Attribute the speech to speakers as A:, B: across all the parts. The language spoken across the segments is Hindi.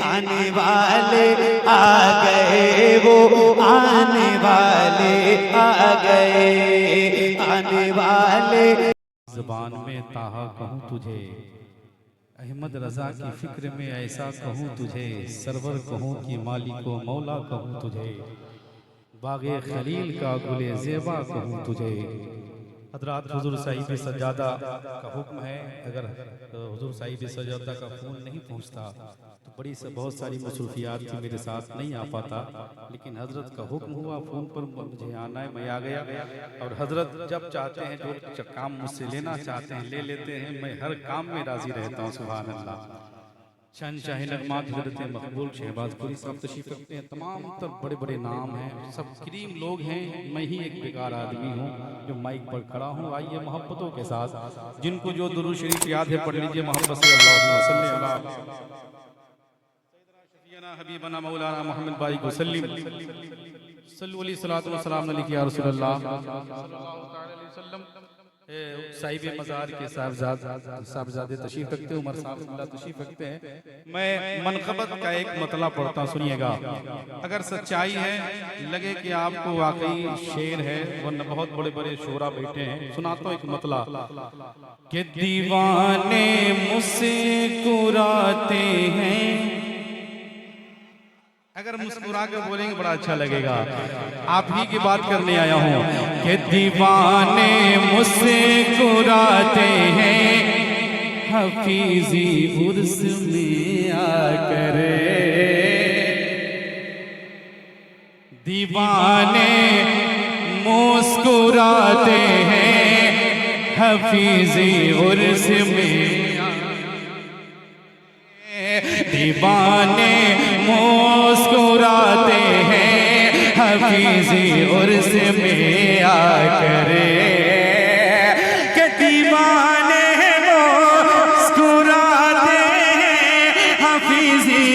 A: आने वाले आ गए, वो आने वाले आ गए, आने वाले।
B: ज़बान में ताहा कहूँ तुझे, अहमद रज़ा की फ़िक्र में ऐसा कहूँ तुझे, सरवर कहूँ कि मालिको मौला कहूँ तुझे, बाग़े खलील का गुले ज़ेबा कहूँ तुझे। हज़रात हुज़ूर साहिब सज्जादा का हुक्म है, अगर हुज़ूर साहिब सज्जादा का फ़ोन नहीं पहुँचता तो बहुत सारी मसरूफियात थी, मेरे साथ नहीं आ पाता, लेकिन हज़रत का हुक्म हुआ फ़ोन पर मुझे आना है, मैं आ गया। और हज़रत जब चाहते हैं जो काम मुझसे लेना चाहते हैं ले लेते हैं, मैं हर काम में राज़ी रहता हूँ। सुभान अल्लाह। शहंशाह नग़मात हज़रत मकबूल शहबाजपुरी साहब तशरीफ़ रखते हैं, तमाम तर बड़े बड़े नाम हैं, सब करीम लोग हैं, मैं ही एक बेकार आदमी हूँ जो माइक पर खड़ा हूँ। आइए मोहब्बतों के साथ जिनको जो दुरूद शरीफ याद है पढ़ लीजिए मोहब्बत से। अल्लाहुम्मा सल्ली अला सय्यदना हबीबना मौलाना मोहम्मद बारी को सल्लल्लाहु अलैहि वसल्लम। साहिब मज़ार के साहबजादे तशरीफ़ रखते हैं, उमर साहब तशरीफ़ रखते हैं। मैं मनक़बत का एक मतला पढ़ता हूँ, सुनिएगा। अगर सच्चाई है लगे कि आपको वाकई शेर है, वरना बहुत बड़े बड़े शोरा बैठे हैं, सुनाता हूँ एक मतला। कि दीवाने मुस्कुराते हैं, अगर मुस्कुरा के बोलेंगे बड़ा अच्छा लगेगा। आप ही की बात करने आया हूँ कि दीवाने मुस्कुराते हैं, हफीजी उर्स में आकर। दीवाने मुस्कुराते हैं, हफीजी उर्स में। दीवाने मुस्कुराते हैं, हफीज़ी उर्स में आकर। के दीवाने मुस्कुराते हैं, हफीज़ी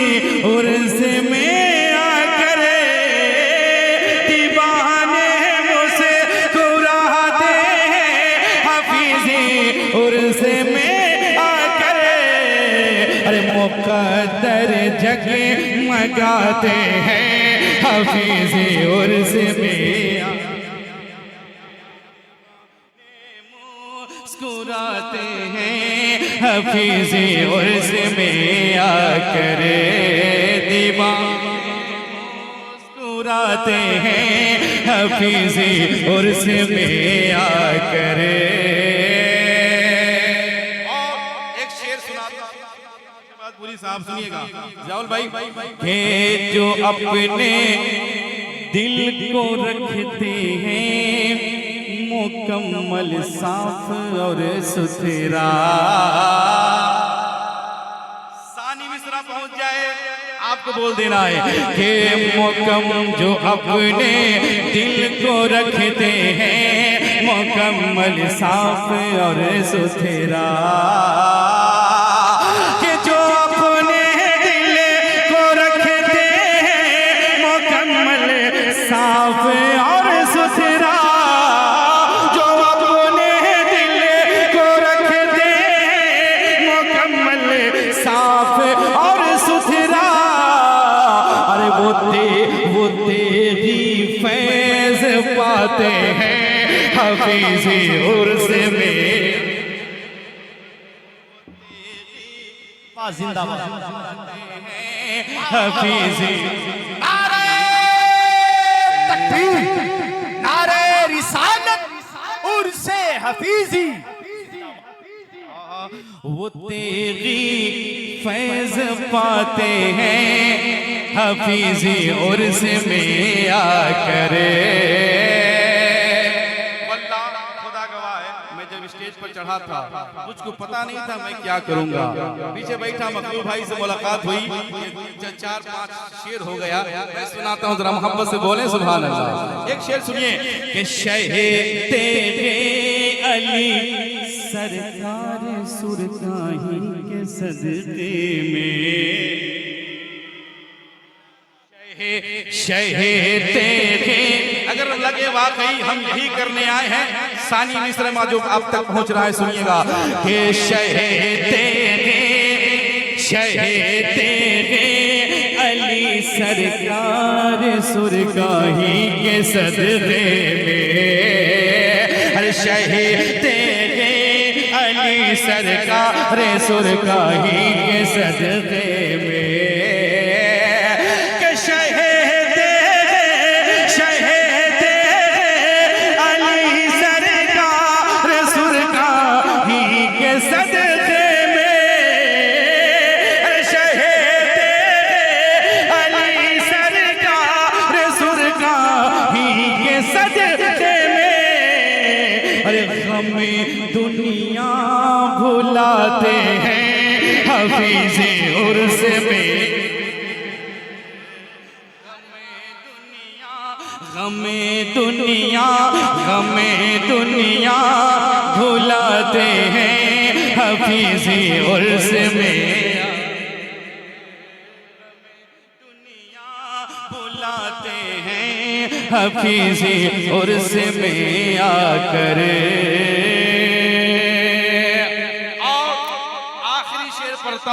B: उर्स में आकर। दीवाने मुस्कुराते हैं, हफीज़ी उर्स में आकर। अरे मुक़द्दर जगे मगाते हैं, हफीज़े उर्स में मुस्कुराते हैं, हफीज़े उर्स में आकर। दीवाने मुस्कुराते हैं, हफीज़े उर्स में आकर। पूरी साहब सुनिएगा जाउल भाई। के जो अपने दिल को रखते हैं मुकम्मल साफ और सुथरा। सानी मिश्रा पहुंच जाए आपको बोल देना है कि मुकम्मल जो अपने दिल को रखते हैं मुकम्मल साफ और सुथरा। साफ और सुथरा, जो अपने दिल को रखते हैं मुकम्मल साफ और सुथरा। अरे वो तेरी फैज़ पाते हैं, हफीज़े उर्स में। जिंदाबाद हफीज़े
A: नारे रिसालत उर्से हफीजी।
B: वो तेरी फैज़ पाते हैं, हफीज़ी उर्स में आकर। खुदा गवाह है, मैं जब स्टेज पर चढ़ा था मुझको पता नहीं था मैं क्या करूंगा। पीछे बैठा मखलूक भाई से मुलाकात हुई, 4-5 शेर हो गया। मैं सुनाता हूँ, जरा मोहब्बत से बोले सुभान अल्लाह। एक शेर सुनिए कि शहे तेरे अली सरकार सुरकाही के सदके में। शहे तेरे, अगर लगे वाकई हम यही करने आए हैं, सानी मिश्र जो अब तक पहुंच रहा है सुनिएगा कि शहे तेरे
A: सरकार सुरगाही के सदक़े में, हर शहीद अली सरकार सुरगाही के सदक़े में, के शहीद अली सरकार सुरगाही के सदक़े हमें दुनिया भुलाते हैं हफीज़े उर्स में, हमें दुनिया भुलाते हैं हफीज़े उर्स में, भुलाते हैं हफीज़े उर्स में आकर।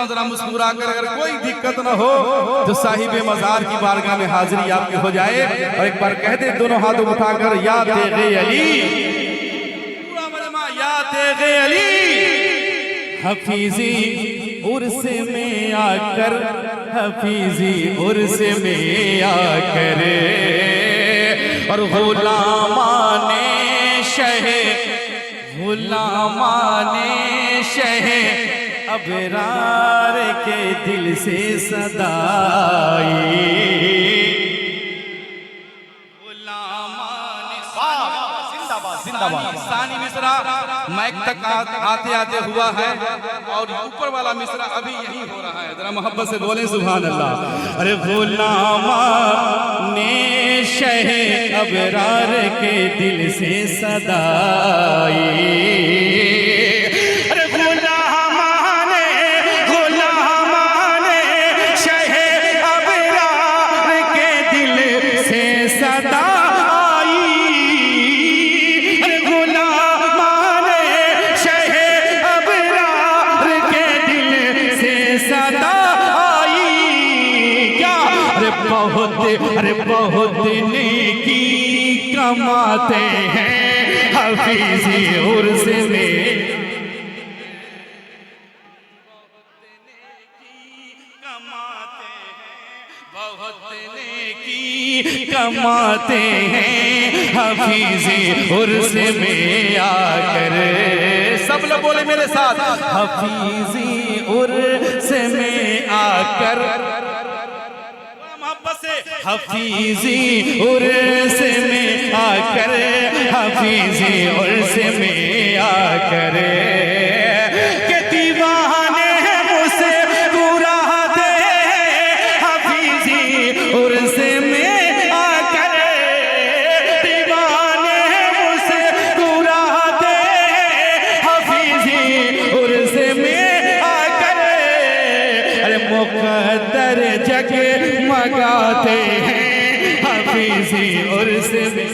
A: जरा मुस्कुरा कर, अगर कोई दिक्कत न हो तो साहिब मज़ार की बारगाह में हाजिरी आपकी हो जाए, और एक बार कह दे दोनों हाथों उठाकर, या तेगे अली, पूरा मजमा, या तेगे अली, हफीज़ी उर्स में आकर, हफीज़ी उर्स में आकर, और गुलामाने शहे अबरार के दिल से सदाई, सानी मिसरा मैक तक आते आते हुआ है, और ऊपर वाला मिसरा अभी यही हो रहा है। जरा मोहब्बत से बोले सुभान अल्लाह। अरे गुलामा ने शहे अबरार के दिल से सदाई, बहुत नेकी कमाते हैं हफीज़ी उर्स में, बहुत नेकी कमाते हैं हफीज़ी उर्स में आकर। सब लोग बोले मेरे साथ, हफीज़ी उर्स में आकर, हफीज़ी उर्स में आकर, हफीज़ी उर्स में आकर, के दीवाने मुझसे मुरादे हफीज़ी उर्स में आकर, दीवाने मुझसे मुरादे हफीज़ी उर्स में आकर, अरे मुक़द्दर जग मगाते हैं हफीज़ी उर्स में,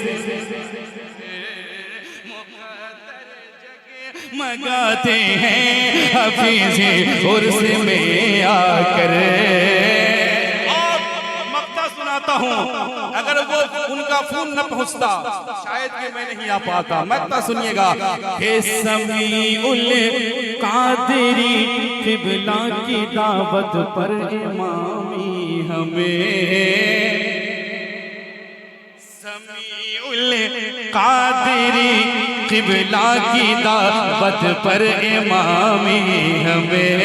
A: मगाते हैं हफीज़ी उर्स में आकर। और मक्ता सुनाता हूँ, अगर वो उनका फोन न पहुँचता शायद कि मैं नहीं आ पाता। मक्ता सुनिएगा, हे समीउल कादिरी क़िबला की दावत पर इमामी हमें, समीउल कादिरी क़िबला की दावत पर इमामी हमें।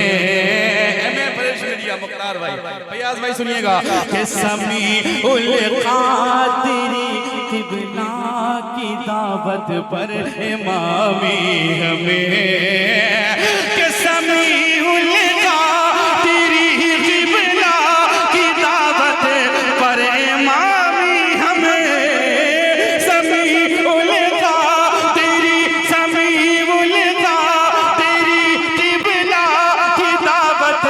A: मुख्तार भाई, फयाज भाई सुनिएगा, कि समीउल कादिरी क़िबला की दावत पर इमामी हमें, कि समीउल कादिरी क़िबला की दावत पर इमामी हमें, समीउल कादिरी क़िबला की दावत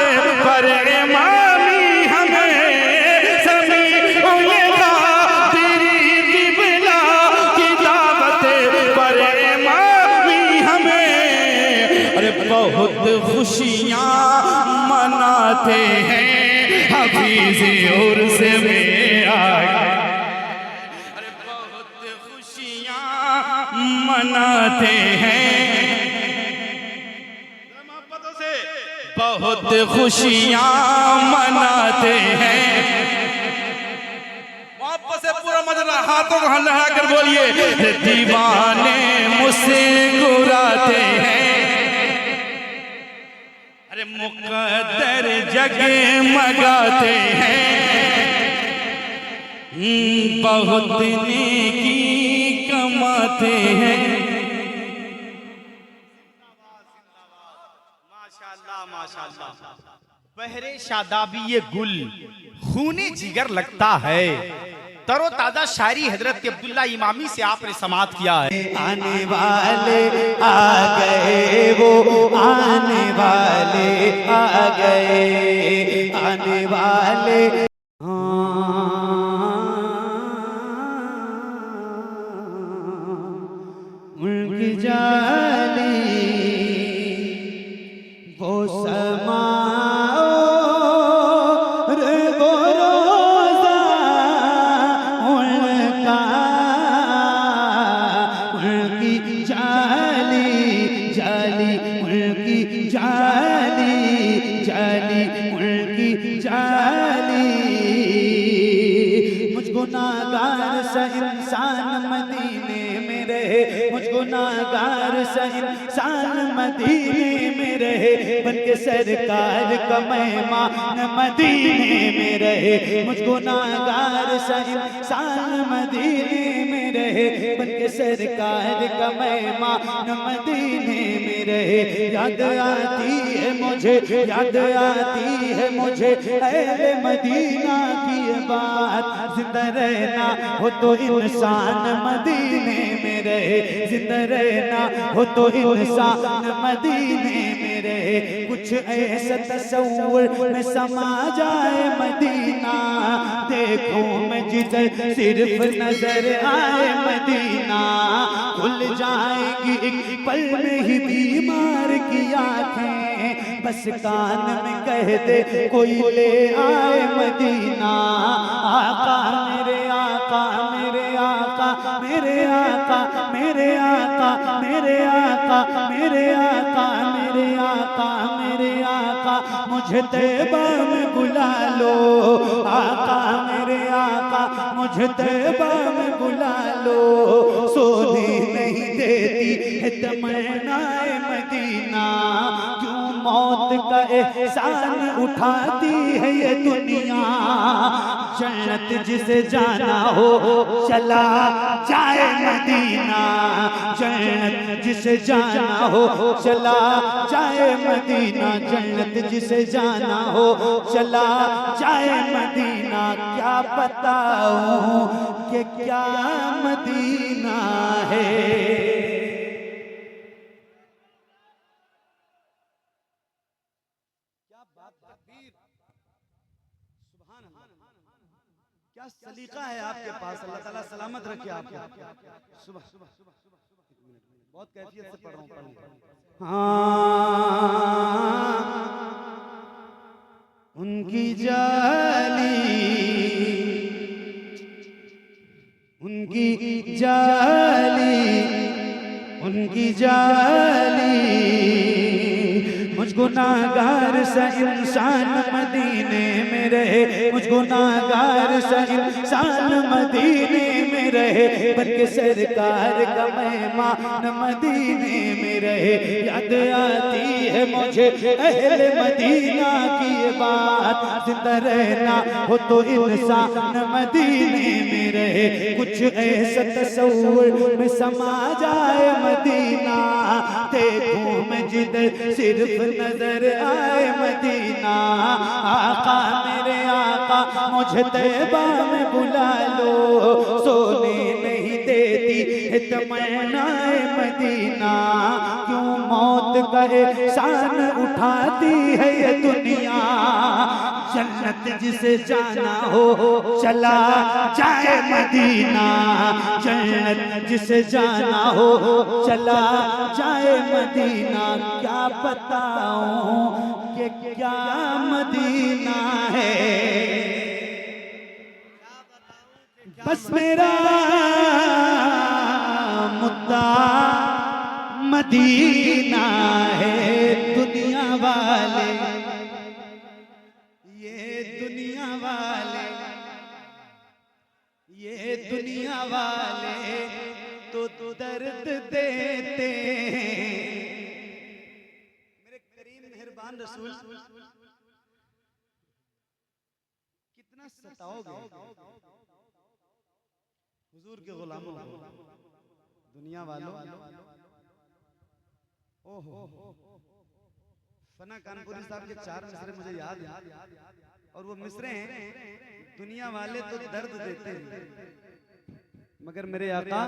A: पर इमामी हमें, समीउल कादिरी क़िबला की दावत पर इमामी हमें। अरे किसी और से में आ गए। अरे बहुत खुशियां मनाते हैं, मोहब्बतों से बहुत खुशियां मनाते हैं। मोहब्बत से पूरा मजा, हाथों को लहरा कर बोलिए, दीवाने मुझसे गुराते हैं। अरे मुकद्दर जगमगाते हैं, बहुत नेकी कमाते हैं।
C: माशाअल्लाह माशाअल्लाह। बहरे शादाबी ये गुल खूने जिगर लगता है। तरो ताजा शायरी हजरत के अब्दुल्ला इमामी से आपने समात किया है।
D: आने वाले आ गए, वो आने वाले आ गए, आने वाले उनकी जाली वो समाओ रे वो रोज़ा उनका, उनकी जाली जाली उनकी जाली जाली उनकी जाली। मुझको नागार सा इंसान मदीने में रहे, मुझको नागार सा इंसान मदीने में रहे, बनके सरकार का मेहमान मदीने में रहे। मुझको नागार सा इंसान मदीने में रहे, बनके सरकार का मेहमान मदीने में रहे। याद आती है मुझे, याद आती है मुझे अहले मदीना की बात। जिंदा रहना हो तो इंसान मदीने में रहे, जिंदा रहना हो तो इंसान मदीने में रहे। कुछ ऐसा तस्वुर में समा जाए मदीना, देखूं मैं जिधर सिर्फ नजर आए मदीना। खुल जाएगी एक पल में ही बीमार की आंखें, बस कान में कह दे कोई ले आए मदीना। आका मेरे आका मेरे आका मेरे आका मेरे आका मेरे आका मेरे आका मेरे आका मेरे आका, मुझे तैबा में बुला लो। आका मेरे आका मुझे तैबा में बुला लो। सोने नहीं देती है तमन्नाए मदीना, क्यों मौत का एहसान उठाती है ये दुनिया। जन्नत जिसे जाना हो चला जाए मदीना, जन्नत जिसे जाना हो चला जाए मदीना, जन्नत जिसे जाना हो चला जाए मदीना। क्या बताऊं कि क्या मदीना है। क्या सलीका है आपके पास, अल्लाह ताला सलामत रखे आपको। सुबह बहुत कैफियत से पढ़ रहा हूँ। हाँ उनकी जाली उनकी जाली उनकी जाली। मुझको नागार सा इंसान मदीने में रहे, मुझको नागार सा इंसान मदीने में रहे, बनके सरकार का मेहमान मदीने में रहे। याद आती है मुझे अहले मदीना की बात। जिंदा रहना हो तो इंसान मदीने में रहे, कुछ ऐसा तस्वुर में समा जाए मदीना। देखूं मैं जिधर सिर्फ नजर आए मदीना। आका मेरे आका मुझे तैबा में बुला लो। सोने नहीं देती है तमन्नाए मदीना, क्यों मौत का एहसान उठाती है ये दुनिया। जन्नत जिसे जाना हो चला जाए मदीना, जन्नत जिसे जाना हो चला जाए मदीना। क्या बताऊं कि क्या मदीना है। बस मेरा मुद्दा मदीना है। दुनिया वाले, ये दुनिया वाले, ये दुनिया वाले तो दर्द देते हैं। मेरे करीम मेहरबान रसूल कितना सताओगे हुजूर के गुलामों, दुनिया वालों। ओहो, फना कानपुरी साहब के 4 मिसरे मुझे याद है, और वो मिसरे हैं दुनिया वाले तो दर्द देते हैं, मगर मेरे आका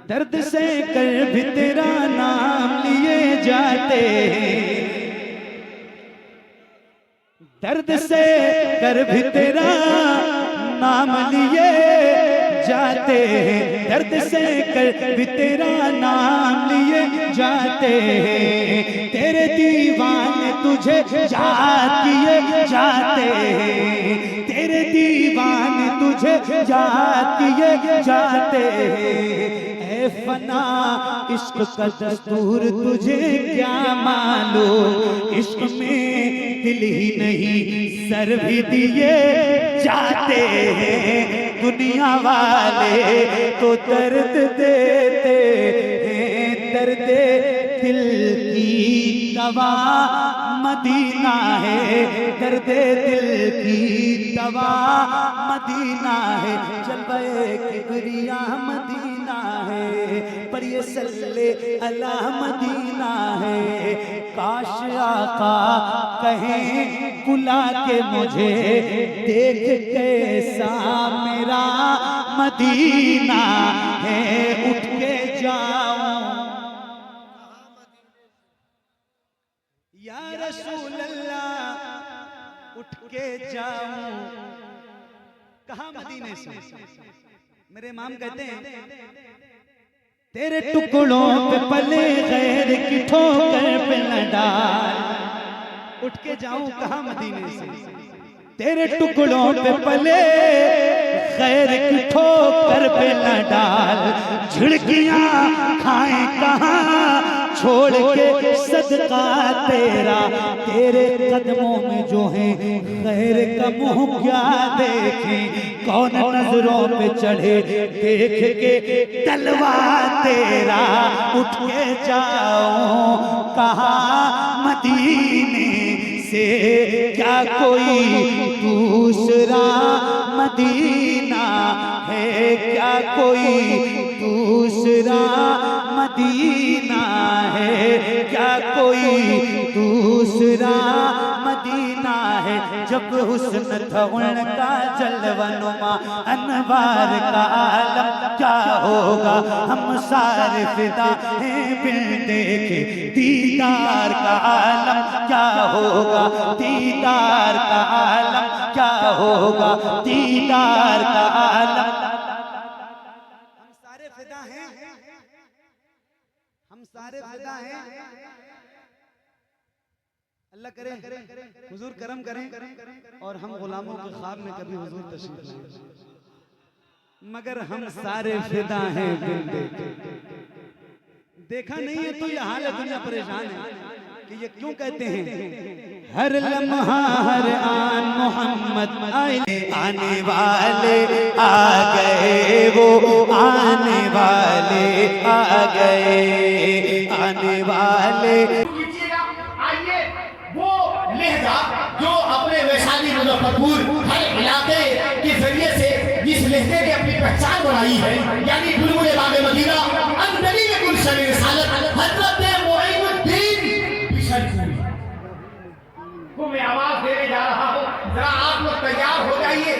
D: दर्द से कर भी तेरा नाम लिए जाते हैं। दर्द से कर भी तेरा नाम लिए जाते हैं। दर्द से कर भी तेरा नाम लिए जाते हैं। तेरे दीवाने तुझे याद किए जाते हैं। तेरे दीवाने तुझे याद किए जाते हैं। ऐ फना इश्क का दस्तूर तुझे क्या मालूम, इश्क में दिल ही नहीं सर भी दिए जाते हैं। दुनिया वाले तो दर्द देते हैं, दर्द दिल की दवा मदीना है। दर्द दिल की दवा मदीना है। जलवे किबरिया मदीना है, पर ये सल्ले अला मदीना है। काश आका कहें बुला के मुझे, देख कैसा मेरा मदीना है। उठ के जाऊं या रसूल अल्लाह, उठ के जाऊं कहाँ मदीने से। मेरे इमाम कहते हैं तेरे टुकड़ों पे पले गैर की ठोकर पे न डाल, उठ के जाऊं कहाँ मदीने से। तेरे टुकड़ों पे पले गैर की ठोकर पे न डाल, झिड़कियां खाएं कहाँ छोड़ के सदका तेरा। तेरे कदमों में जो है गैर का मुंह क्या देखे, कौन नजरों पे चढ़े देख के तलवा तेरा। उठ के जाओ कहाँ मदीने से, क्या कोई दूसरा मदीना है, क्या कोई दूसरा मदीना है, क्या कोई दूसरा मदीना है। जब हुस्न था उनका जलवनुमा अनवार का आलम क्या होगा, हम सारे फिदा हैं बिन देखे दीदार का आलम क्या होगा। दीदार का आलम क्या होगा, दीदार का आलम। हम सारे फिदा हैं, हम सारे फिदा हैं। अल्लाह करे हुजूर करम करें और हम गुलामों के ख्वाब में कभी हुजूर तशरीफ लाएं। मगर हम सारे फिदा हैं बिन देखे। देखा नहीं है तो ये हाल है, दुनिया परेशान है कि ये क्यों कहते हैं हर लम्हा हर आन मोहम्मद आए। आने वाले आ गए, वो आने वाले आ गए, आने वाले।
E: आइए वो लहजा जो अपने वैशाली मुजफ्फरपुर हर इलाके के जरिए से जिस लहजे ने अपनी पहचान बनाई है, यानी बुलबुल बाग मदीना अन-नबी के गुलशन रिसालत हजरत मोइनुद्दीन बिशरपुरी को मैं आवाज देने जा रहा हूं। जरा आप लोग तैयार हो जाइए।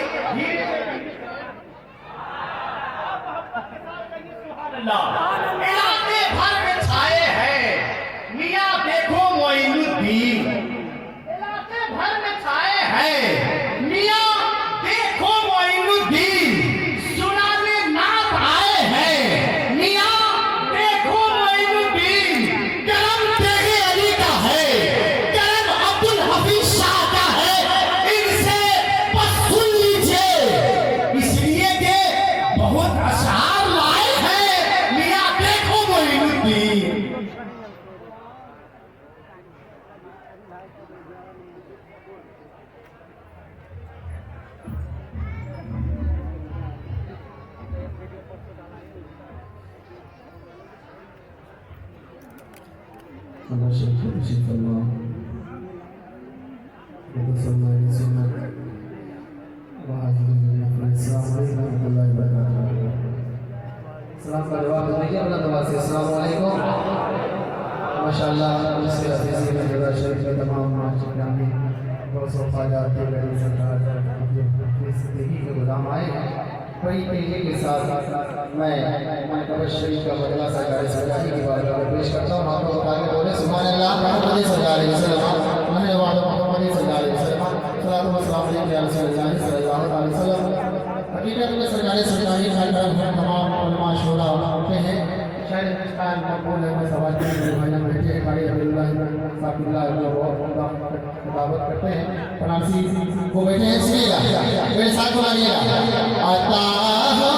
E: इलाके भर में छाए हैं मियां देखो मोइनुद्दीन, इलाके भर में छाए हैं मियां देखो मोइनुद्दीन, सुनाने नात आए हैं मियां देखो मोइनुद्दीन। करम तेरे अली का है, करम अब्दुल हफीज शाह का है, इनसे बस सुन लीजिए, इसलिए कि
F: सलाम का जवाब देंगे अपना दुआ से अस्सलाम वालेकुम। माशाअल्लाह इसके अजीज़ में जगह शरीफ के तमाम माशुकानी बहुत ख्वाजा के गरीब सरकार की ज़िंदगी के गुलाम आए हैं। बड़ी तेजी के साथ मैं मनकबत शरीफ का बदला सरकार सजाही की बात पेश करता हूँ। आपको बता के बोले सुभान अल्लाह मोहम्मद सल्लल्लाहु अलैहि वसल्लम महवाद मोहम्मद सल्लल्लाहु अलैहि वसल्लम सलातो व सलाम अलैहि सल्लल्लाहु अलैहि वसल्लम। हकीकत में सरकार सजाही तमाम उलमा शोरा होते हैं। शायद हिंदुस्तान मकबूल है मैं सवाल के मेहमान बैठे हैं कारी अब्दुल्लाह साकिबुल्लाह जो बहुत खिताबत करते हैं फनासी वो बैठे हैं। सुनिएगा मेरे साथ बोलिएगा आता हो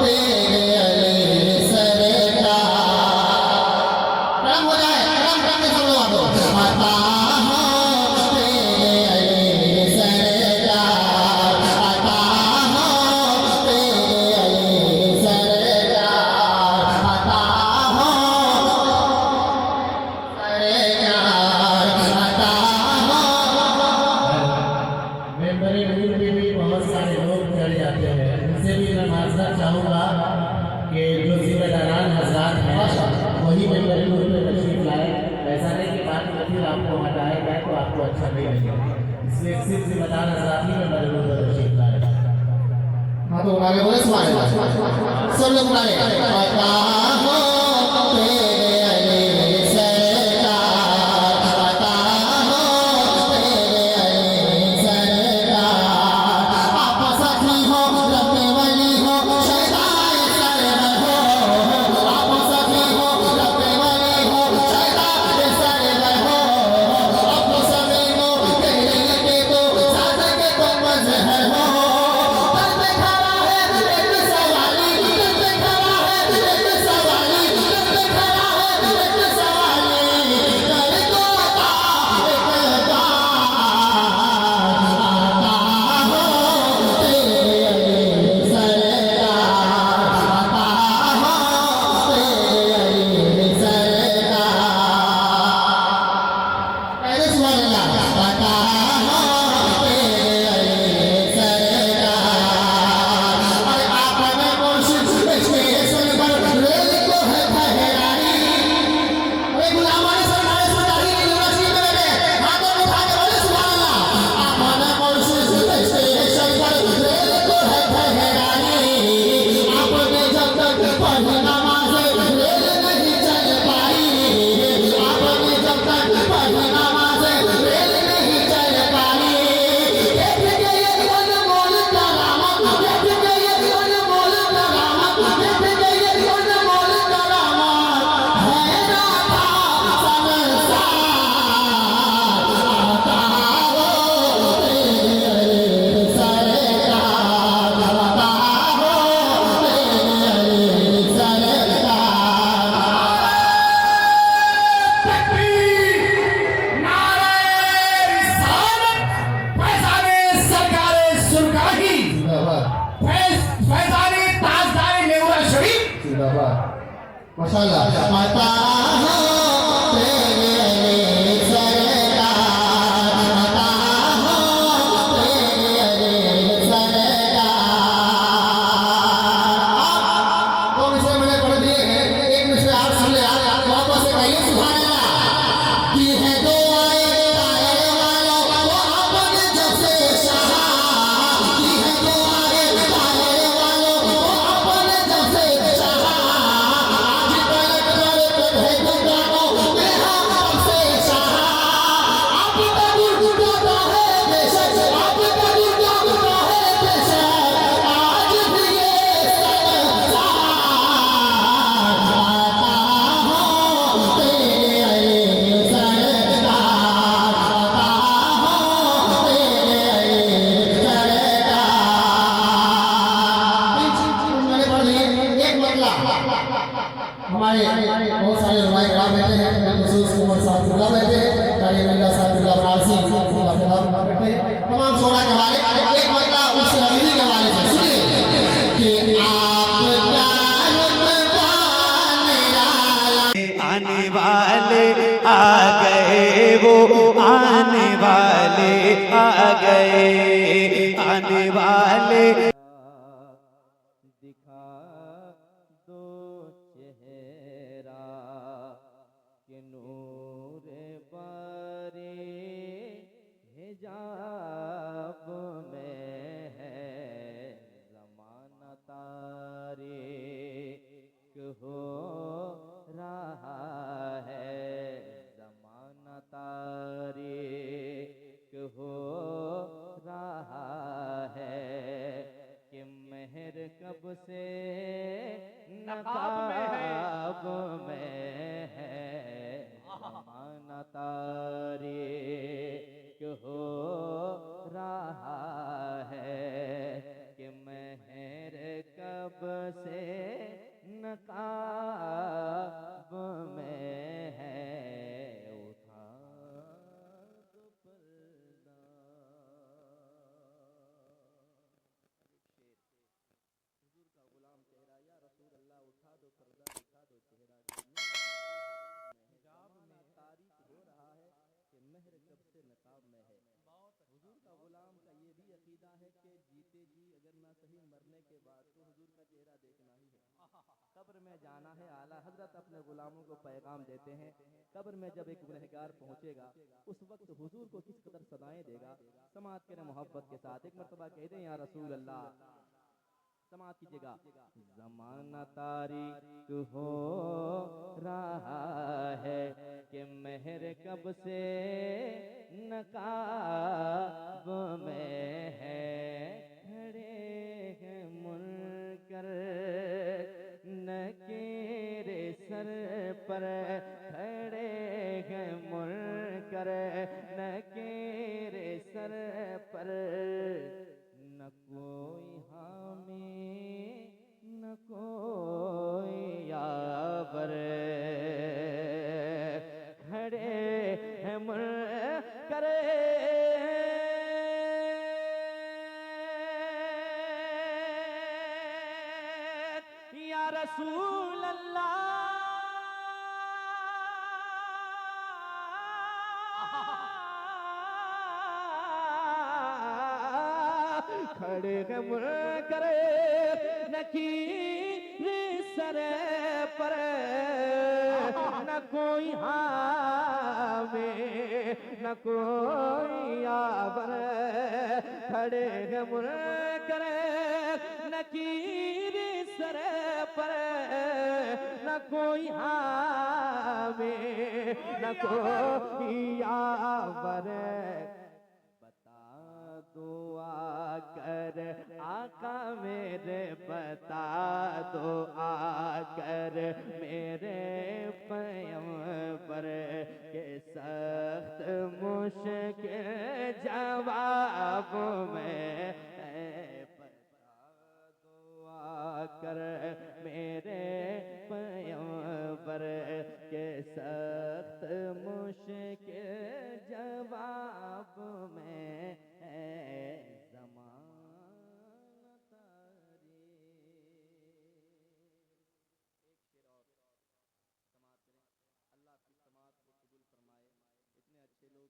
F: तेरे अली सरकार राम हो जाए राम राम में सब लोग आता हो तेरे अली सरकार आता हो तेरे अली सरकार आता हो सरकार आता हो। मेंबरे नूर में भी बहुत सारे लोग चढ़ जाते हैं। उनसे भी मैं माजरत चाहूँगा कि जो जिम्मेदारान हजरात हैं वही मेंबरे नूर में तशरीफ लाए। ऐसा नहीं कि बात फिर आपको हटाएगा तो आपको अच्छा नहीं लगेगा, इसलिए सिर्फ जिम्मेदार हजरात ही मेंबरे नूर में तशरीफ लाए। हाँ तो आगे बोले सुभान अल्लाह सब लोग बोले आता हो तेरे अली सरकार आता हो तेरे अली सरकार। आप सखी हो रब्बे वली हो शहदाए सरवर हो। आप सखी हो रब्बे वली हो शहदाए सरवर हो। आप सभी को कहने के तो साथ के तो मजहर हो। दर पे खड़ा है एक सवाली दर पे खड़ा है एक सवाली दर पे खड़ा है एक सवाली कर दो आता एक आता हो तेरे अली सरकार आता हो तेरे अली सरकार। पहले सुभान अल्लाह आता हो तेरे अली सरकार। अरे आपने मुर्शिद स्टेशन पर रेल को है ठहराई। अरे गुलामाने सरकार सजाही की यूनिवर्सिटी में बैठे हाथों उठा के बोले सुभान अल्लाह। आपने मुर्शिद स्टेशन पर रेल को है ठहराई। आपने जब तक पढ़ी नमाज़ रेल नहीं चल पाई। आपने जब तक पढ़ी नमाज़ रेल नहीं चल पाई। देख के ये अनमोल करामत देख के ये अनमोल करामत देख के ये अनमोल करामत है राधा संसार आता हो तेरे अली सरकार आता हो तेरे अली सरकार। माशाअल्लाह आता हो तेरे अली सरकार आता हो तेरे अली सरकार। दो मिसरे मैंने पढ़ दिए हैं, एक मिसरे आप सुन ले वापस से कहिए सुभान अल्लाह। की है दुआएं तारे वालों वो आपने जब से चाहा। की है दुआएं तारे वालों वो आपने जब से चाहा। आज तलक दर पे है
D: आने वाले
G: दिखा दो चेहरा कि नूर बारे हिजाब में है ज़माना तारीक हो रहा है, ज़माना तारीक हो रहा है कि मेहर कब से नकाब में है, ज़माना तारीक हो रहा है कि मेहर कब से नकाब में है। उठा दो पर्दा। हुजूर का गुलाम चेहरा, या रसूल अल्लाह उठा दो पर्दा, दिखा दो चेहरा हिजाब में तारीख हो रहा है कि मेहर कब से नकाब में है। हुजूर का गुलाम का ये भी अकीदा है कि जीते जी अगर ना सही मरने के बाद तो हुजूर का चेहरा देखना ही है। कब्र में जाना है। आला हजरत अपने गुलामों को पैगाम देते हैं, कब्र में जब एक गुनहगार पहुंचेगा उस वक्त हुजूर को किस कदर सदाएं देगा। समात करें मोहब्बत के साथ, एक मरतबा कह दें या रसूल अल्लाह। समात कीजिएगा। ज़माना तारीक हो रहा है कि मेहर कब से नकाब में है। खड़े हैं मुनकर नकीर सर पर, खड़े हैं मुनकर नकीर सर पर, न कोई हामी न कोई यावर, खड़े हैं मुनकर या रसूल अल्लाह। खड़े हैं मुनकर नकीर सर पर, न कोई हावे न कोई यावर, खड़े हैं मुनकर नकीर सर पर, न कोई हावे न कोई यावर। दुआ कर आका मेरे, बता दो आकर मेरे पैगंबर के सख्त मुश्किल जवाब में है। बता दो आकर मेरे पैगंबर के सख्त मुश्किल जवाब में है। ज़माना तारीक। एक शेर और समात करें। अल्लाह की समात को कबूल फरमाए। इतने अच्छे लोग,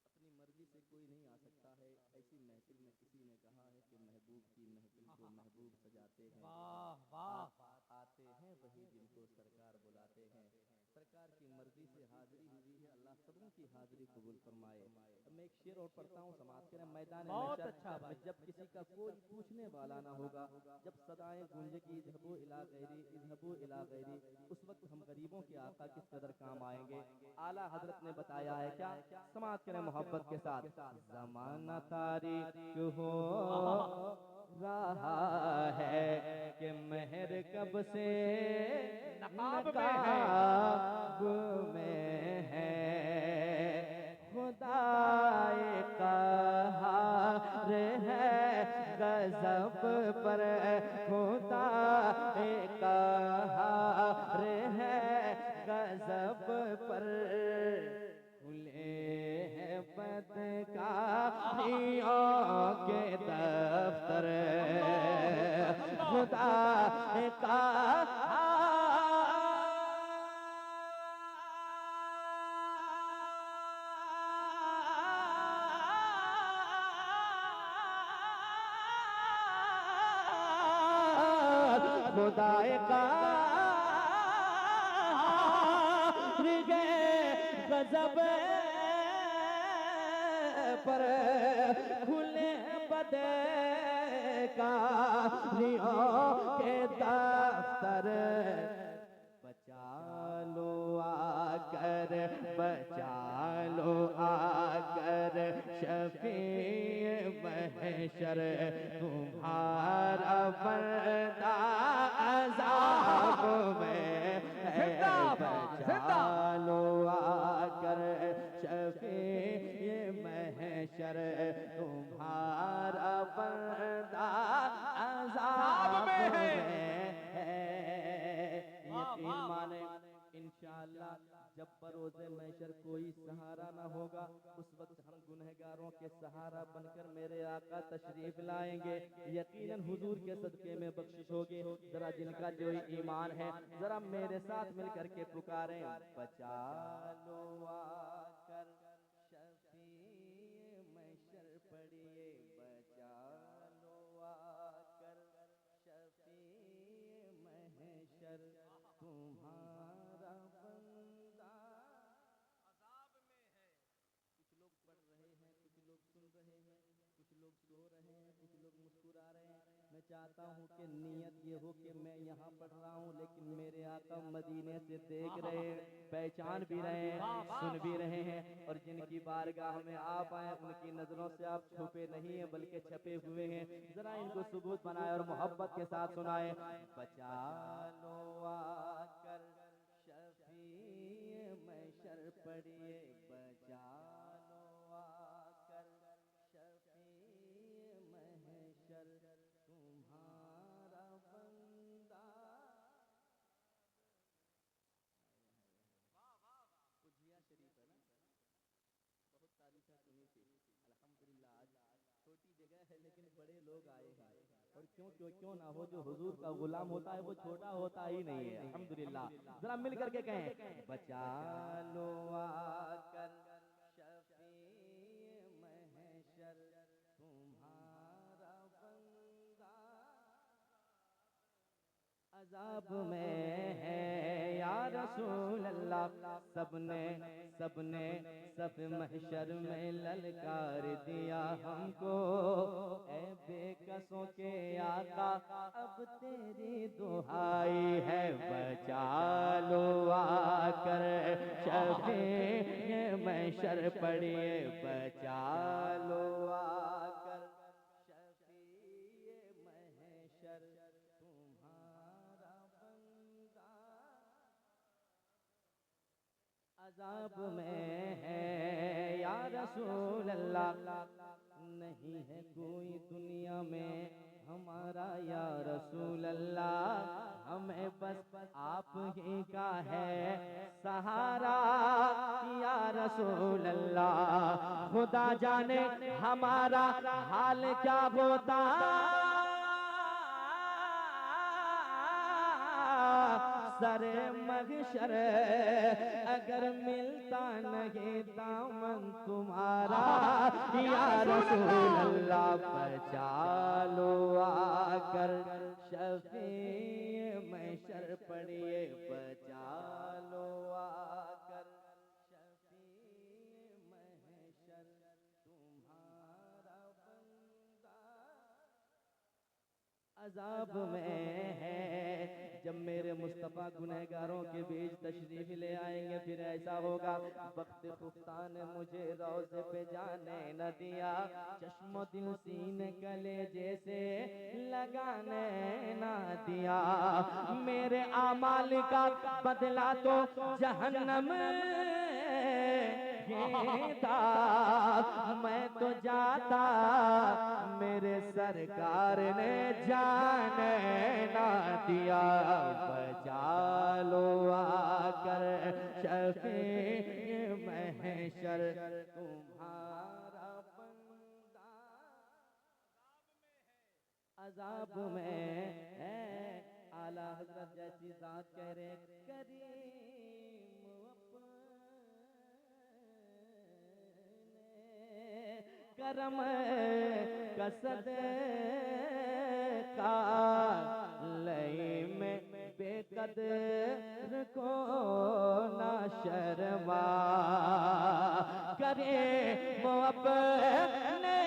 G: अपनी मर्जी से कोई नहीं आ सकता है। ऐसी महफिल में किसी ने कहा है कि महबूब की महफिल को महबूब सजाते हैं। आते हैं वही जिनको सरकार बुलाते हैं। सरकार की मर्जी से हाजिरी हुई है, अल्लाह सबों की हाजिरी कबूल फरमाए। अब मैं एक शेर और पढ़ता हूँ, समाप्त करें। मैदान बहुत अच्छा भाई, जब किसी का कोई पूछने वाला ना होगा, जब सदाएं गूंजेगी इज़हबू इला गैरी, इज़हबू इला गैरी, उस वक्त हम गरीबों के आका किस कदर काम आएंगे। आला हजरत ने बताया है क्या, समाप्त करें मोहब्बत के साथ। ज़माना तारीक हो रहा है कि मेहर कब से नकाब में है। खुदाए कहर है गज़ब पर, खुदाए कहर है गज़ब पर, खुले हैं बदकारियों के दफ्तर। खुदा का खुदाए गजब पर खुले बदे का के दफ्तर बचा लो आकर शफीए महशर तुम्हारा बंदा अज़ाब में बचा लो आकर शफीए महशर तुम्हारा बंदा अज़ाब में है। यकीन माने इंशाअल्लाह जब बरोज़े महशर कोई सहारा ना होगा उस वक्त हम गुनहगारों के सहारा बनकर मेरे आका तशरीफ लाएंगे। यकीनन हुजूर के सदके में बख्शिश होगी। जरा जिनका जो ईमान है जरा मेरे साथ मिलकर के पुकारें, बचा लो आकर शफीए महशर पढ़िए, बचा लो आकर शफीए महशर तुम्हारा बंदा अज़ाब में है। कुछ लोग पढ़ रहे हैं, कुछ लोग सुन रहे हैं, कुछ लोग सो रहे हैं, कुछ लोग मुस्कुरा रहे हैं। मैं चाहता हूँ कि नियत ये हो कि मैं यहाँ पढ़ रहा हूँ लेकिन मेरे आका मदीने से देख रहे हैं, पहचान भी रहे हैं, सुन भी रहे हैं, और जिनकी बारगाह में आप आए उनकी नजरों से आप छुपे नहीं हैं बल्कि छपे हुए हैं। जरा इनको सबूत बनाए और मोहब्बत के साथ सुनाए, बचा लो आकर शफीए महशर पढ़िए, बचा लो आकर शफीए महशर तुम्हारा बंदा। कुजिया शरीफ है ना, बहुत तारीफें सुनी थी। अल्हम्दुलिल्लाह आज छोटी जगह है लेकिन बड़े लोग आए हैं, और क्यों ना हो, जो हुजूर का गुलाम होता है वो छोटा होता ही नहीं है। अल्हम्दुलिल्लाह जरा मिल करके कहें, बचा लो आकर शफीए महशर तुम्हारा बंदा अज़ाब में है या रसूल अल्लाह। सबने सब महशर में ललकार दिया हमको, ए बेकसों के आका अब तेरी दुहाई है, बचा लो आकर शफीए महशर पढ़िए, बचा लो आकर शफीए महशर तुम्हारा बंदा अज़ाब में है या रसूल अल्लाह। नहीं है कोई दुनिया में हमारा या रसूल अल्लाह, हमें बस आप ही का है सहारा या रसूल अल्लाह। खुदा जाने हमारा हाल क्या होता सरे महशर अगर मिलता नहीं दामन तुम्हारा या रसूल अल्लाह। बचा लो आकर शफीए महशर पढ़िए, बचा लो आकर शफीए महशर तुम्हारा बंदा अज़ाब में है। जब मेरे मुस्तफ़ा गुनहगारों के बीच तशरीफ ले आएंगे फिर ऐसा होगा, वक्त खुफ्ता ने मुझे रोज़े पे जाने न दिया, चश्मो दिल सीने कलेजे से लगाने न दिया। मेरे आमाल का बदला तो जहन्नम था, मैं तो जाता मेरे सरकार ने जाने ना दिया। बचा लो आकर शफीए महशर तुम्हारा बंदा अज़ाब में है। आला हज़रत जैसी ज़ात कह रहे करीम करम कसद का लय में बेकदर को ना शर्मा करे वो अपने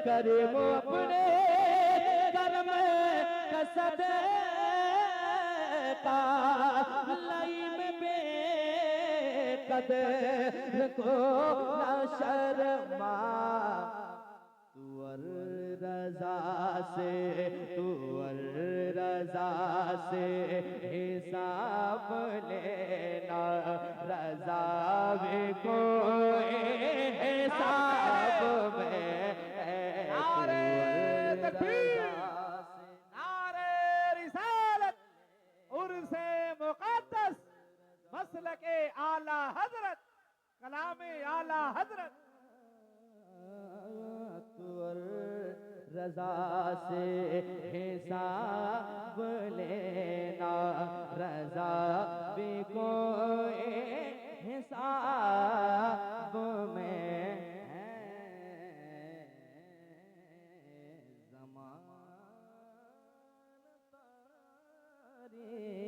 G: करे वो अपने कर्म कसद का लई में बेकदर को ना शर्मा तुअर रजा से हिसाब लेना रजा भी कोई हिसाब में
H: मसलके आला हजरत कलामे आला हजरत
G: तुअर रजा से हिसाब लेना रजा भी कोई हिसाब में ज़मान तारी